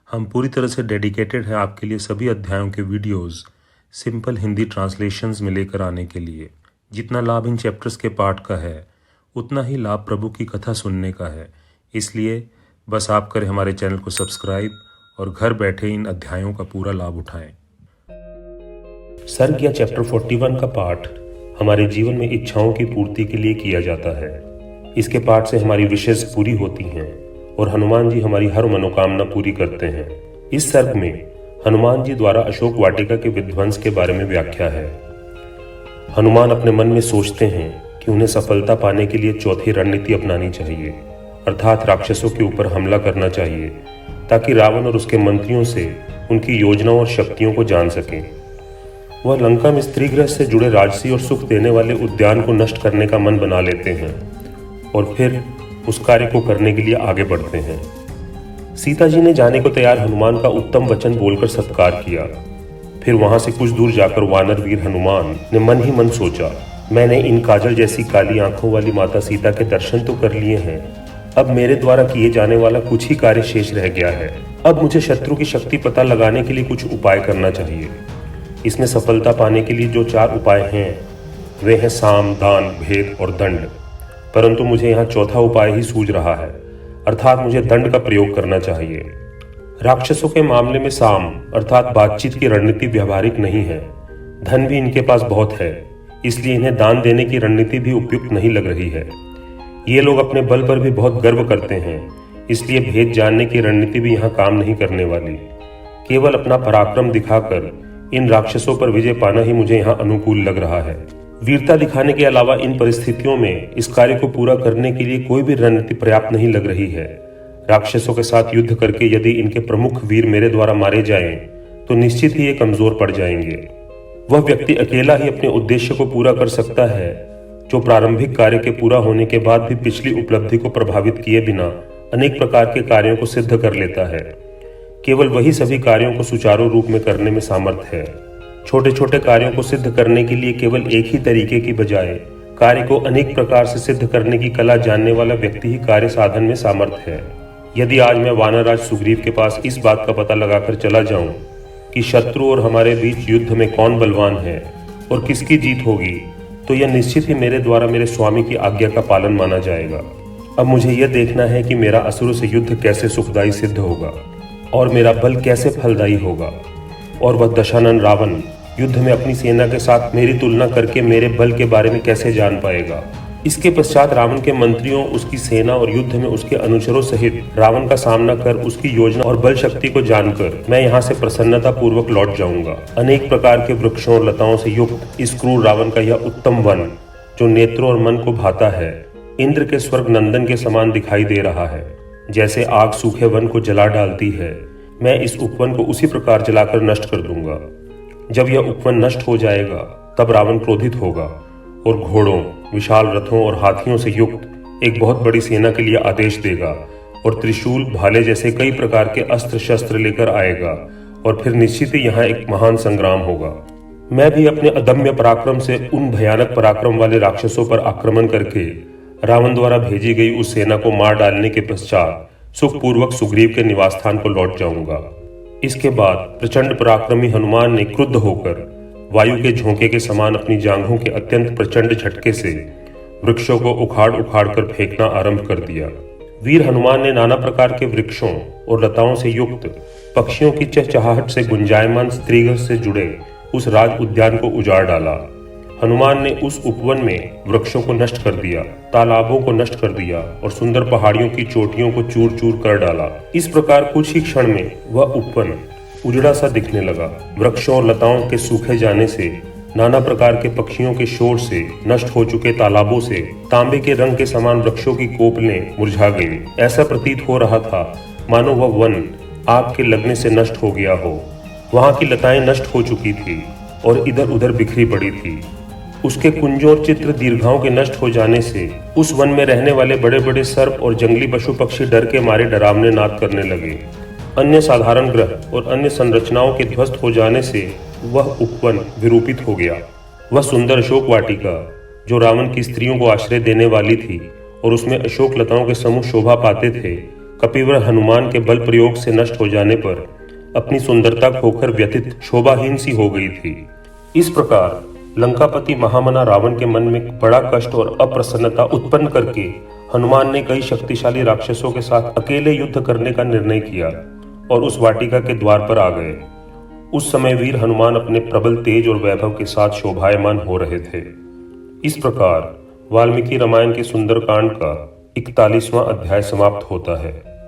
हम पूरी तरह से डेडिकेटेड हैं आपके लिए सभी अध्यायों के वीडियोस सिंपल हिंदी ट्रांसलेशंस में लेकर आने के लिए। जितना लाभ इन चैप्टर्स के पाठ का है उतना ही लाभ प्रभु की कथा सुनने का है। इसलिए बस आप करें हमारे चैनल को सब्सक्राइब और घर बैठे इन अध्यायों का पूरा लाभ उठाएं। सर्ग या चैप्टर 41 का पाठ हमारे जीवन में इच्छाओं की पूर्ति के लिए किया जाता है। इसके पाठ से हमारी विशेष पूरी होती हैं और हनुमान जी हमारी हर मनोकामना पूरी करते हैं। इस सर्ग में हनुमान जी द्वारा अशोक वाटिका के विध्वंस के बारे में व्याख्या है। हनुमान अपने मन में सोचते हैं कि उन्हें सफलता पाने के लिए चौथी रणनीति अपनानी चाहिए, अर्थात राक्षसों के ऊपर हमला करना चाहिए ताकि रावण और उसके मंत्रियों से उनकी योजनाओं और शक्तियों को जान सकें। वह लंका में स्त्रीगृह से जुड़े राजसी और सुख देने वाले उद्यान को नष्ट करने का मन बना लेते हैं और फिर उस कार्य को करने के लिए आगे बढ़ते हैं। सीता जी ने जाने को तैयार हनुमान का उत्तम वचन बोलकर सत्कार किया। फिर वहां से कुछ दूर जाकर वानर वीर हनुमान ने मन ही मन सोचा, मैंने इन काजल जैसी काली आंखों वाली माता सीता के दर्शन तो कर लिए हैं, अब मेरे द्वारा किए जाने वाला कुछ ही कार्य शेष रह गया है। अब मुझे शत्रु की शक्ति पता लगाने के लिए कुछ उपाय करना चाहिए। इसमें सफलता पाने के लिए जो 4 उपाय हैं वे हैं साम, दान, भेद और दंड। परंतु मुझे यहाँ चौथा उपाय ही सूझ रहा है, अर्थात मुझे दंड का प्रयोग करना चाहिए। राक्षसों के मामले में साम अर्थात बातचीत की रणनीति व्यावहारिक नहीं है। धन भी इनके पास बहुत है, इसलिए इन्हें दान देने की रणनीति भी उपयुक्त नहीं लग रही है। ये लोग अपने बल पर भी बहुत गर्व करते हैं, इसलिए भेद जानने की रणनीति भी यहाँ काम नहीं करने वाली। केवल अपना पराक्रम दिखाकर इन राक्षसों पर विजय पाना ही मुझे यहाँ अनुकूल लग रहा है। वीरता दिखाने के अलावा इन परिस्थितियों में इस कार्य को पूरा करने के लिए कोई भी रणनीति पर्याप्त नहीं लग रही है। राक्षसों के साथ युद्ध करके यदि इनके प्रमुख वीर मेरे द्वारा मारे जाएं, तो निश्चित ही ये कमजोर पड़ जाएंगे। वह व्यक्ति अकेला ही अपने उद्देश्य को पूरा कर सकता है जो प्रारंभिक कार्य के पूरा होने के बाद भी पिछली उपलब्धि को प्रभावित किए बिना अनेक प्रकार के कार्यों को सिद्ध कर लेता है। केवल वही सभी कार्यों को सुचारू रूप में करने में सामर्थ्य है। छोटे छोटे कार्यों को सिद्ध करने के लिए केवल एक ही तरीके की बजाय कार्य को अनेक प्रकार से सिद्ध करने की कला जानने वाला व्यक्ति ही कार्य साधन में सामर्थ्य है। यदि आज मैं वानरराज सुग्रीव के पास इस बात का पता लगाकर चला जाऊं कि शत्रु और हमारे बीच युद्ध में कौन बलवान है और किसकी जीत होगी, तो यह निश्चित ही मेरे द्वारा मेरे स्वामी की आज्ञा का पालन माना जाएगा। अब मुझे यह देखना है कि मेरा असुरों से युद्ध कैसे सुखदायी सिद्ध होगा और मेरा बल कैसे फलदायी होगा, और वह दशानन रावण युद्ध में अपनी सेना के साथ मेरी तुलना करके मेरे बल के बारे में कैसे जान पाएगा। इसके पश्चात रावण के मंत्रियों, उसकी सेना और युद्ध में उसके अनुचरों सहित रावण का सामना कर उसकी योजना और बल शक्ति को जानकर मैं यहाँ से प्रसन्नता पूर्वक लौट जाऊंगा। अनेक प्रकार के वृक्षों और लताओं से युक्त इस क्रूर रावण का यह उत्तम वन जो नेत्रों और मन को भाता है, इंद्र के स्वर्ग नंदन के समान दिखाई दे रहा है। जैसे आग सूखे वन को जला डालती है, मैं इस उपवन को उसी प्रकार जलाकर नष्ट कर दूंगा। जब यह उपवन नष्ट हो जाएगा तब रावण क्रोधित होगा और घोड़ों, विशाल रथों और हाथियों से युक्त एक बहुत बड़ी सेना के लिए आदेश देगा और त्रिशूल, भाले जैसे कई प्रकार के अस्त्र शस्त्र लेकर आएगा और फिर निश्चित ही यहाँ एक महान संग्राम होगा। मैं भी अपने अदम्य पराक्रम से उन भयानक पराक्रम वाले राक्षसों पर आक्रमण करके रावण द्वारा भेजी गई उस सेना को मार डालने के पश्चात सुखपूर्वक सुग्रीव के निवास स्थान को लौट जाऊंगा। इसके बाद प्रचंड पराक्रमी हनुमान ने क्रुद्ध होकर वायु के झोंके के समान अपनी जांघों के अत्यंत प्रचंड झटके से वृक्षों को उखाड़ उखाड़ कर फेंकना आरंभ कर दिया। वीर हनुमान ने नाना प्रकार के वृक्षों और लताओं से युक्त पक्षियों की चहचहाहट से गुंजायमान स्त्रीगृह से जुड़े उस राज उद्यान को उजाड़ डाला। हनुमान ने उस उपवन में वृक्षों को नष्ट कर दिया, तालाबों को नष्ट कर दिया और सुंदर पहाड़ियों की चोटियों को चूर चूर कर डाला। इस प्रकार कुछ ही क्षण में वह उपवन उजड़ा सा दिखने लगा। वृक्षों और लताओं के सूखे जाने से, नाना प्रकार के पक्षियों के शोर से, नष्ट हो चुके तालाबों से तांबे के रंग के समान वृक्षों की कोपलें मुरझा गई। ऐसा प्रतीत हो रहा था मानो वह वन आग के लगने से नष्ट हो गया हो। वहां की लताएं नष्ट हो चुकी थी और इधर उधर बिखरी पड़ी थी। उसके कुंजों और चित्र दीर्घाओं के नष्ट हो जाने से उस वन में रहने वाले बड़े बड़े सर्प और जंगली पशु पक्षी डर के मारे डरावने नाद करने लगे। अन्य साधारण ग्रह और अन्य संरचनाओं के ध्वस्त हो जाने से वह उपवन विरूपित हो गया। वह सुंदर अशोक वाटिका जो रावण की स्त्रियों को आश्रय देने वाली थी और उसमें अशोक लताओं के समूह शोभा पाते थे, कपिवर हनुमान के बल प्रयोग से नष्ट हो जाने पर अपनी सुंदरता खोकर व्यथित शोभाहीन सी हो गई थी। इस प्रकार लंकापति महामना रावण के मन में बड़ा कष्ट और अप्रसन्नता उत्पन्न करके हनुमान ने कई शक्तिशाली राक्षसों के साथ अकेले युद्ध करने का निर्णय किया और उस वाटिका के द्वार पर आ गए। उस समय वीर हनुमान अपने प्रबल तेज और वैभव के साथ शोभायमान हो रहे थे। इस प्रकार वाल्मीकि रामायण के सुंदरकांड का 41वां अध्याय समाप्त होता है।